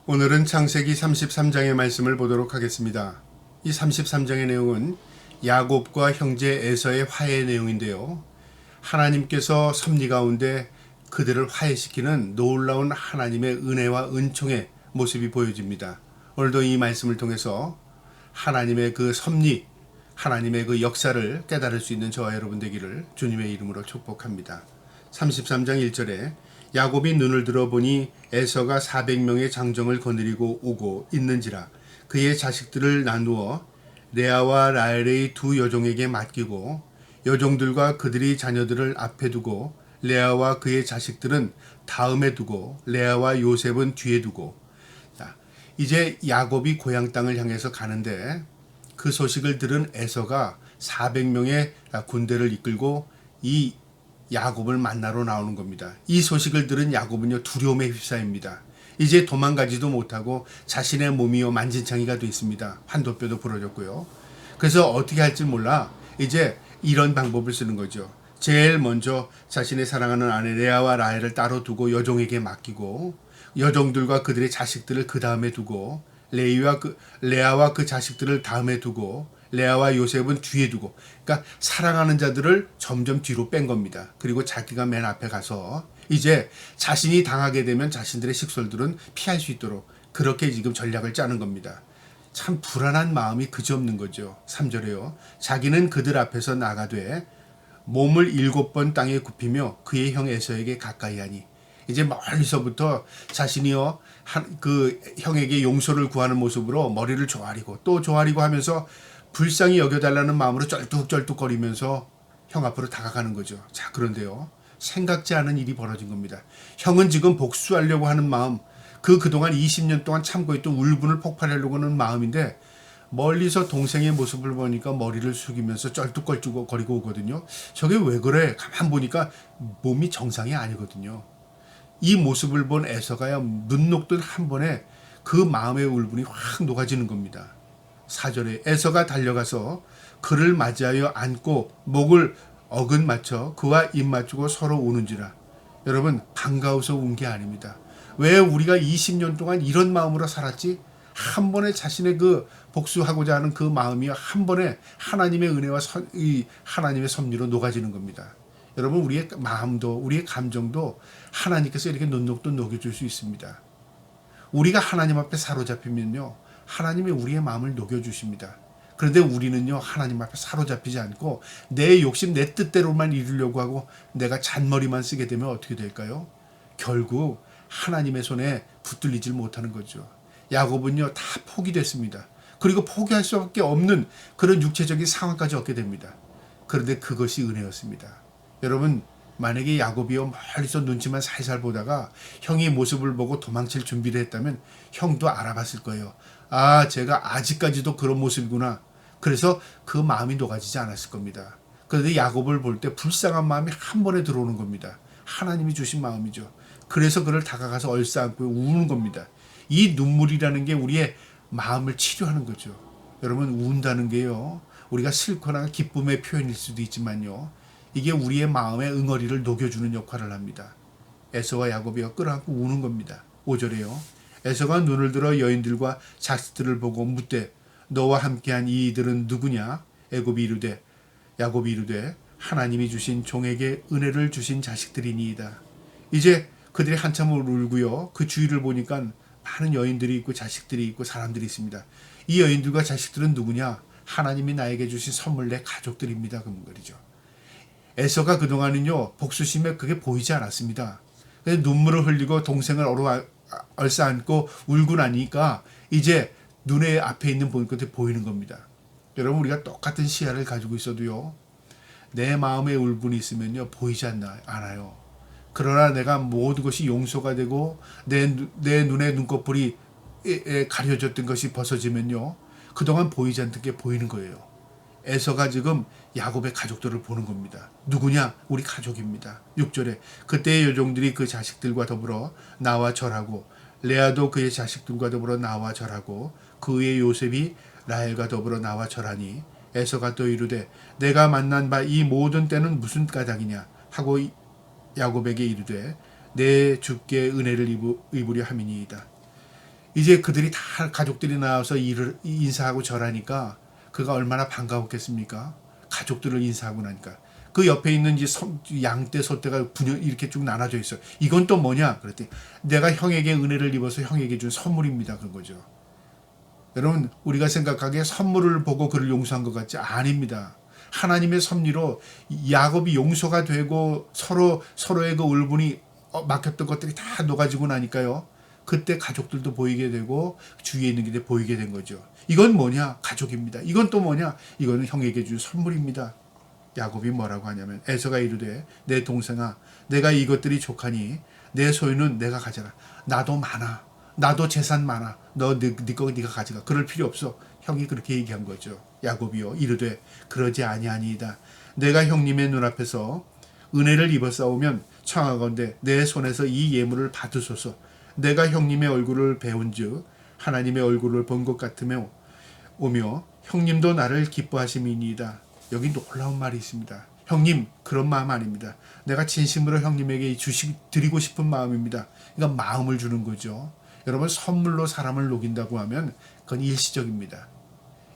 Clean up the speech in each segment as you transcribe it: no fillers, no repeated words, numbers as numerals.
오늘은 창세기 33장의 말씀을 보도록 하겠습니다. 이 33장의 내용은 야곱과 형제 에서의 화해 내용인데요. 하나님께서 섭리 가운데 그들을 화해시키는 놀라운 하나님의 은혜와 은총의 모습이 보여집니다. 오늘도 이 말씀을 통해서 하나님의 그 섭리, 하나님의 그 역사를 깨달을 수 있는 저와 여러분 되기를 주님의 이름으로 축복합니다. 33장 1절에 야곱이 눈을 들어보니 에서가 400명의 장정을 거느리고 오고 있는지라 그의 자식들을 나누어 레아와 라헬의 두 여종에게 맡기고 여종들과 그들의 자녀들을 앞에 두고 레아와 그의 자식들은 다음에 두고 레아와 요셉은 뒤에 두고. 이제 야곱이 고향 땅을 향해서 가는데 그 소식을 들은 에서가 400명의 군대를 이끌고 이 야곱을 만나러 나오는 겁니다. 이 소식을 들은 야곱은요 두려움에 휩싸입니다. 이제 도망가지도 못하고 자신의 몸이요 만진창이가 돼 있습니다. 환도뼈도 부러졌고요. 그래서 어떻게 할지 몰라 이제 이런 방법을 쓰는 거죠. 제일 먼저 자신의 사랑하는 아내 레아와 라헬을 따로 두고 여종에게 맡기고 여종들과 그들의 자식들을 그 다음에 두고 레아와 그 자식들을 다음에 두고 레아와 요셉은 뒤에 두고, 그러니까 사랑하는 자들을 점점 뒤로 뺀 겁니다. 그리고 자기가 맨 앞에 가서 이제 자신이 당하게 되면 자신들의 식솔들은 피할 수 있도록 그렇게 지금 전략을 짜는 겁니다. 참 불안한 마음이 그지없는 거죠. 3절에요. 자기는 그들 앞에서 나가되 몸을 7번 땅에 굽히며 그의 형 에서에게 가까이 하니. 이제 멀리서부터 자신이요 그 형에게 용서를 구하는 모습으로 머리를 조아리고 또 조아리고 하면서 불쌍히 여겨달라는 마음으로 쩔뚝쩔뚝거리면서 형 앞으로 다가가는 거죠. 자, 그런데요 생각지 않은 일이 벌어진 겁니다. 형은 지금 복수하려고 하는 마음, 그동안 20년 동안 참고 있던 울분을 폭발하려고 하는 마음인데 멀리서 동생의 모습을 보니까 머리를 숙이면서 쩔뚝거리고 오거든요. 저게 왜 그래? 가만 보니까 몸이 정상이 아니거든요. 이 모습을 본 에서가야 눈 녹듯 한 번에 그 마음의 울분이 확 녹아지는 겁니다. 4절에 에서가 달려가서 그를 맞이하여 안고 목을 어근 맞춰 그와 입 맞추고 서로 우는지라. 여러분 반가워서 운 게 아닙니다. 왜 우리가 20년 동안 이런 마음으로 살았지? 한 번에 자신의 그 복수하고자 하는 그 마음이 한 번에 하나님의 은혜와 하나님의 섭리로 녹아지는 겁니다. 여러분 우리의 마음도 우리의 감정도 하나님께서 이렇게 눈녹듯 녹여줄 수 있습니다. 우리가 하나님 앞에 사로잡히면요 하나님이 우리의 마음을 녹여주십니다. 그런데 우리는요 하나님 앞에 사로잡히지 않고 내 욕심 내 뜻대로만 이루려고 하고 내가 잔머리만 쓰게 되면 어떻게 될까요? 결국 하나님의 손에 붙들리질 못하는 거죠. 야곱은요 다 포기됐습니다. 그리고 포기할 수밖에 없는 그런 육체적인 상황까지 얻게 됩니다. 그런데 그것이 은혜였습니다. 여러분 만약에 야곱이요 멀리서 눈치만 살살 보다가 형의 모습을 보고 도망칠 준비를 했다면 형도 알아봤을 거예요. 아, 제가 아직까지도 그런 모습이구나. 그래서 그 마음이 녹아지지 않았을 겁니다. 그런데 야곱을 볼 때 불쌍한 마음이 한 번에 들어오는 겁니다. 하나님이 주신 마음이죠. 그래서 그를 다가가서 얼싸안고 우는 겁니다. 이 눈물이라는 게 우리의 마음을 치료하는 거죠. 여러분 운다는 게요 우리가 슬거나 기쁨의 표현일 수도 있지만요 이게 우리의 마음의 응어리를 녹여주는 역할을 합니다. 에서와 야곱이 끌어안고 우는 겁니다. 5절에요. 에서가 눈을 들어 여인들과 자식들을 보고 묻되 너와 함께한 이들은 누구냐? 야곱이 이르되 하나님이 주신 종에게 은혜를 주신 자식들이니이다. 이제 그들이 한참을 울고요. 그 주위를 보니까 많은 여인들이 있고 자식들이 있고 사람들이 있습니다. 이 여인들과 자식들은 누구냐? 하나님이 나에게 주신 선물 내 가족들입니다. 그 말이죠. 에서가 그동안은요 복수심에 그게 보이지 않았습니다. 눈물을 흘리고 동생을 얼싸안고 울고 나니까 이제 눈에 앞에 있는 것들이 보이는 겁니다. 여러분 우리가 똑같은 시야를 가지고 있어도요 내 마음에 울분이 있으면요 보이지 않아요. 그러나 내가 모든 것이 용서가 되고 내 눈의 눈꺼풀이 가려졌던 것이 벗어지면요 그동안 보이지 않던 게 보이는 거예요. 에서가 지금 야곱의 가족들을 보는 겁니다. 누구냐? 우리 가족입니다. 6절에 그때의 여종들이 그 자식들과 더불어 나와 절하고 레아도 그의 자식들과 더불어 나와 절하고 그의 요셉이 라헬과 더불어 나와 절하니 에서가 또 이르되 내가 만난 바 이 모든 때는 무슨 까닭이냐 하고 야곱에게 이르되 내 주께 은혜를 입으려 함이니이다. 이제 그들이 다 가족들이 나와서 인사하고 절하니까 그가 얼마나 반가웠겠습니까? 가족들을 인사하고 나니까. 그 옆에 있는 양떼, 소떼가 이렇게 쭉 나눠져 있어요. 이건 또 뭐냐? 그랬더니 내가 형에게 은혜를 입어서 형에게 준 선물입니다. 그런 거죠. 여러분, 우리가 생각하기에 선물을 보고 그를 용서한 것 같지? 아닙니다. 하나님의 섭리로 야곱이 용서가 되고 서로의 그 울분이 막혔던 것들이 다 녹아지고 나니까요. 그때 가족들도 보이게 되고 주위에 있는 게 보이게 된 거죠. 이건 뭐냐? 가족입니다. 이건 또 뭐냐? 이거는 형에게 준 선물입니다. 야곱이 뭐라고 하냐면 에서가 이르되 내 동생아 내가 이것들이 족하니 내 소유는 내가 가져라. 나도 많아. 나도 재산 많아. 네 거 네가 가져가. 그럴 필요 없어. 형이 그렇게 얘기한 거죠. 야곱이요 이르되 그러지 아니하니이다. 내가 형님의 눈앞에서 은혜를 입어 싸우면 청하건대 내 손에서 이 예물을 받으소서. 내가 형님의 얼굴을 배운즉 하나님의 얼굴을 본 것 같으며 오며 형님도 나를 기뻐하심이니이다. 여기 놀라운 말이 있습니다. 형님 그런 마음 아닙니다. 내가 진심으로 형님에게 드리고 싶은 마음입니다. 그러니까 마음을 주는 거죠. 여러분 선물로 사람을 녹인다고 하면 그건 일시적입니다.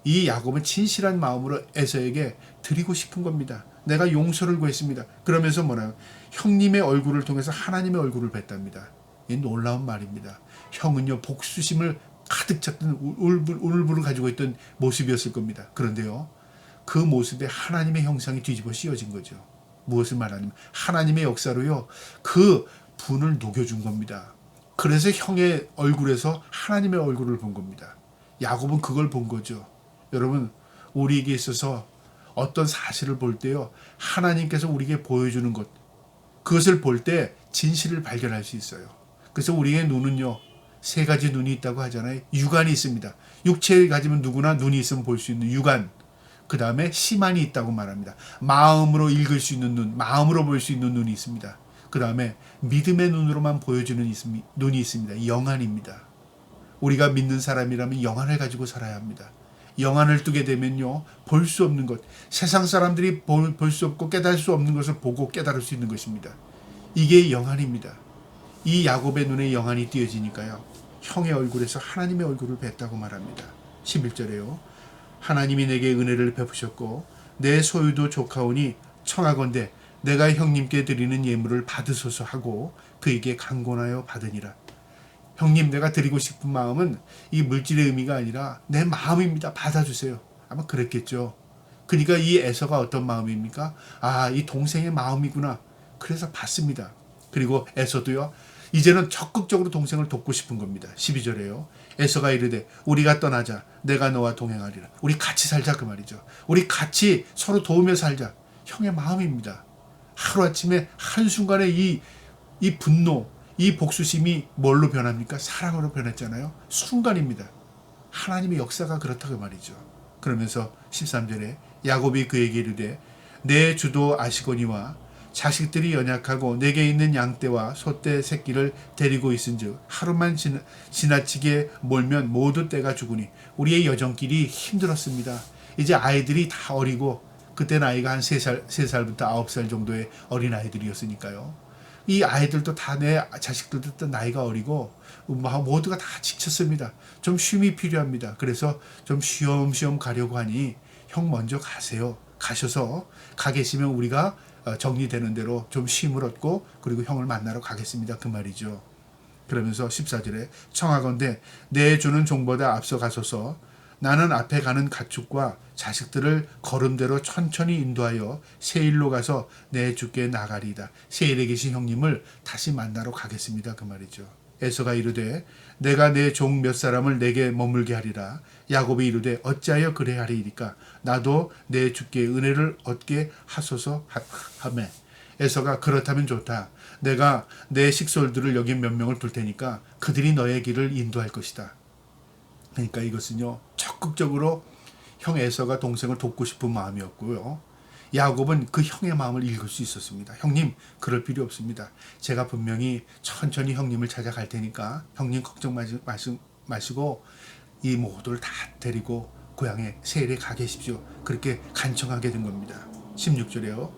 이 야곱은 진실한 마음으로 에서에게 드리고 싶은 겁니다. 내가 용서를 구했습니다. 그러면서 뭐라요? 형님의 얼굴을 통해서 하나님의 얼굴을 뵀답니다. 이 놀라운 말입니다. 형은요 복수심을 가득 찼던 울분을 가지고 있던 모습이었을 겁니다. 그런데요 그 모습에 하나님의 형상이 뒤집어 씌워진 거죠. 무엇을 말하냐면 하나님의 역사로요 그 분을 녹여준 겁니다. 그래서 형의 얼굴에서 하나님의 얼굴을 본 겁니다. 야곱은 그걸 본 거죠. 여러분 우리에게 있어서 어떤 사실을 볼 때요 하나님께서 우리에게 보여주는 것 그것을 볼 때 진실을 발견할 수 있어요. 그래서 우리의 눈은요 세 가지 눈이 있다고 하잖아요. 육안이 있습니다. 육체를 가지면 누구나 눈이 있으면 볼 수 있는 육안. 그 다음에 시만이 있다고 말합니다. 마음으로 읽을 수 있는 눈, 마음으로 볼 수 있는 눈이 있습니다. 그 다음에 믿음의 눈으로만 보여주는 눈이 있습니다. 영안입니다. 우리가 믿는 사람이라면 영안을 가지고 살아야 합니다. 영안을 뜨게 되면요 볼 수 없는 것, 세상 사람들이 볼 수 없고 깨달을 수 없는 것을 보고 깨달을 수 있는 것입니다. 이게 영안입니다. 이 야곱의 눈에 영안이 띄어지니까요 형의 얼굴에서 하나님의 얼굴을 뵀다고 말합니다. 11절에요 하나님이 내게 은혜를 베푸셨고 내 소유도 족하오니 청하건대 내가 형님께 드리는 예물을 받으소서 하고 그에게 간곤하여 받으니라. 형님 내가 드리고 싶은 마음은 이 물질의 의미가 아니라 내 마음입니다. 받아주세요. 아마 그랬겠죠. 그러니까 이 에서가 어떤 마음입니까? 아, 이 동생의 마음이구나. 그래서 받습니다. 그리고 에서도요. 이제는 적극적으로 동생을 돕고 싶은 겁니다. 12절에요. 에서가 이르되 우리가 떠나자. 내가 너와 동행하리라. 우리 같이 살자 그 말이죠. 우리 같이 서로 도우며 살자. 형의 마음입니다. 하루아침에 한순간에 이 분노, 이 복수심이 뭘로 변합니까? 사랑으로 변했잖아요. 순간입니다. 하나님의 역사가 그렇다고 말이죠. 그러면서 13절에 야곱이 그에게 이르되 내 주도 아시거니와 자식들이 연약하고 내게 있는 양떼와 소떼 새끼를 데리고 있은즉 하루만 지나치게 몰면 모두 떼가 죽으니 우리의 여정길이 힘들었습니다. 이제 아이들이 다 어리고 그때 나이가 한 3살부터 9살 정도의 어린 아이들이었으니까요. 이 아이들도 다 내 자식들도 또 나이가 어리고 모두가 다 지쳤습니다. 좀 쉼이 필요합니다. 그래서 좀 쉬엄쉬엄 가려고 하니 형 먼저 가세요. 가셔서 가 계시면 우리가 정리되는 대로 좀 쉼을 얻고 그리고 형을 만나러 가겠습니다. 그 말이죠. 그러면서 14절에 청하건대 내 주는 종보다 앞서 가소서 나는 앞에 가는 가축과 자식들을 걸음대로 천천히 인도하여 세일로 가서 내 주께 나가리이다. 세일에 계신 형님을 다시 만나러 가겠습니다. 그 말이죠. 에서가 이르되 내가 내 종 몇 사람을 내게 머물게 하리라. 야곱이 이르되 어찌하여 그래 하리이까 나도 내 주께 은혜를 얻게 하소서 하매 에서가 그렇다면 좋다. 내가 내 식솔들을 여기 몇 명을 둘 테니까 그들이 너의 길을 인도할 것이다. 그러니까 이것은요 적극적으로 형 에서가 동생을 돕고 싶은 마음이었고요. 야곱은 그 형의 마음을 읽을 수 있었습니다. 형님 그럴 필요 없습니다. 제가 분명히 천천히 형님을 찾아갈 테니까 형님 걱정 마시고 이 모두를 다 데리고 고향에 세일에 가 계십시오. 그렇게 간청하게 된 겁니다. 16절에요.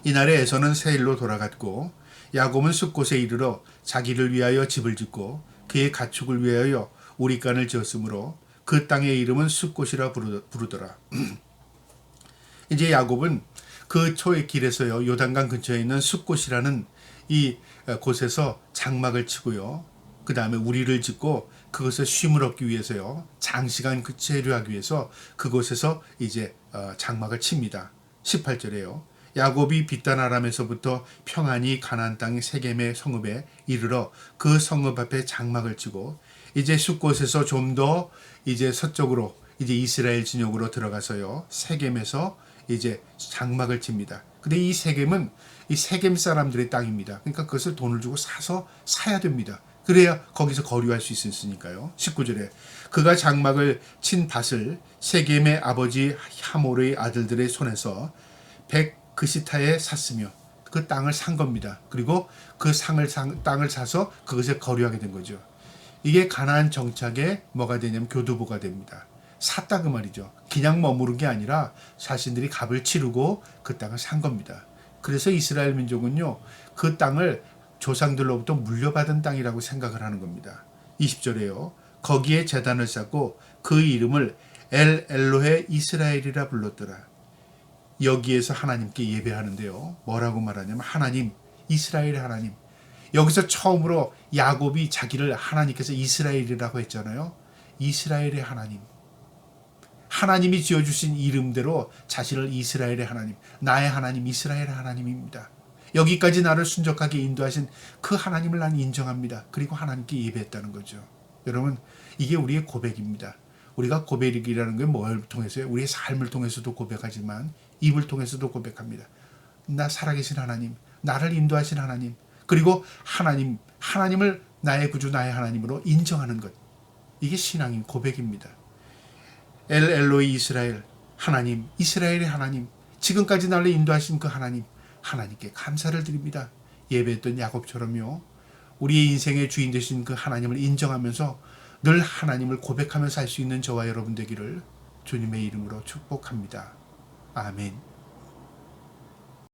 이날에 에서는 세일로 돌아갔고 야곱은 숫곳에 이르러 자기를 위하여 집을 짓고 그의 가축을 위하여 우리간을 지었으므로 그 땅의 이름은 숫곳이라 부르더라. 이제 야곱은 그 초의 길에서요, 요단강 근처에 있는 숫곳이라는 이 곳에서 장막을 치고요, 그 다음에 우리를 짓고 그것에 쉼을 얻기 위해서요, 장시간 그 체류하기 위해서 그곳에서 이제 장막을 칩니다. 18절에요. 야곱이 빛단 아람에서부터 평안히 가나안 땅 세겜의 성읍에 이르러 그 성읍 앞에 장막을 치고 이제 숫곳에서 좀 더 이제 서쪽으로 이제 이스라엘 진영으로 들어가서요, 세겜에서 이제 장막을 칩니다. 근데 이 세겜은 이 세겜 사람들의 땅입니다. 그러니까 그것을 돈을 주고 사야 됩니다. 그래야 거기서 거류할 수 있으니까요. 19절에 그가 장막을 친 밭을 세겜의 아버지 하몰의 아들들의 손에서 100그시타에 샀으며 그 땅을 산 겁니다. 그리고 그 땅을 사서 그것에 거류하게 된 거죠. 이게 가나안 정착의 뭐가 되냐면 교두보가 됩니다. 샀다 그 말이죠. 그냥 머무른 게 아니라 자신들이 값을 치르고 그 땅을 산 겁니다. 그래서 이스라엘 민족은요, 그 땅을 조상들로부터 물려받은 땅이라고 생각을 하는 겁니다. 20절에요. 거기에 제단을 쌓고 그 이름을 엘 엘로헤 이스라엘이라 불렀더라. 여기에서 하나님께 예배하는데요, 뭐라고 말하냐면 하나님, 이스라엘의 하나님. 여기서 처음으로 야곱이 자기를 하나님께서 이스라엘이라고 했잖아요. 이스라엘의 하나님. 하나님이 지어주신 이름대로 자신을 이스라엘의 하나님, 나의 하나님, 이스라엘의 하나님입니다. 여기까지 나를 순적하게 인도하신 그 하나님을 나는 인정합니다. 그리고 하나님께 예배했다는 거죠. 여러분, 이게 우리의 고백입니다. 우리가 고백이라는 게 뭘 통해서요? 우리의 삶을 통해서도 고백하지만 입을 통해서도 고백합니다. 나 살아계신 하나님, 나를 인도하신 하나님, 그리고 하나님을 나의 구주, 나의 하나님으로 인정하는 것. 이게 신앙인 고백입니다. 엘 엘로이 이스라엘, 하나님, 이스라엘의 하나님, 지금까지 나를 인도하신 그 하나님께 감사를 드립니다. 예배했던 야곱처럼요, 우리의 인생의 주인 되신 그 하나님을 인정하면서 늘 하나님을 고백하며 살 수 있는 저와 여러분 되기를 주님의 이름으로 축복합니다. 아멘.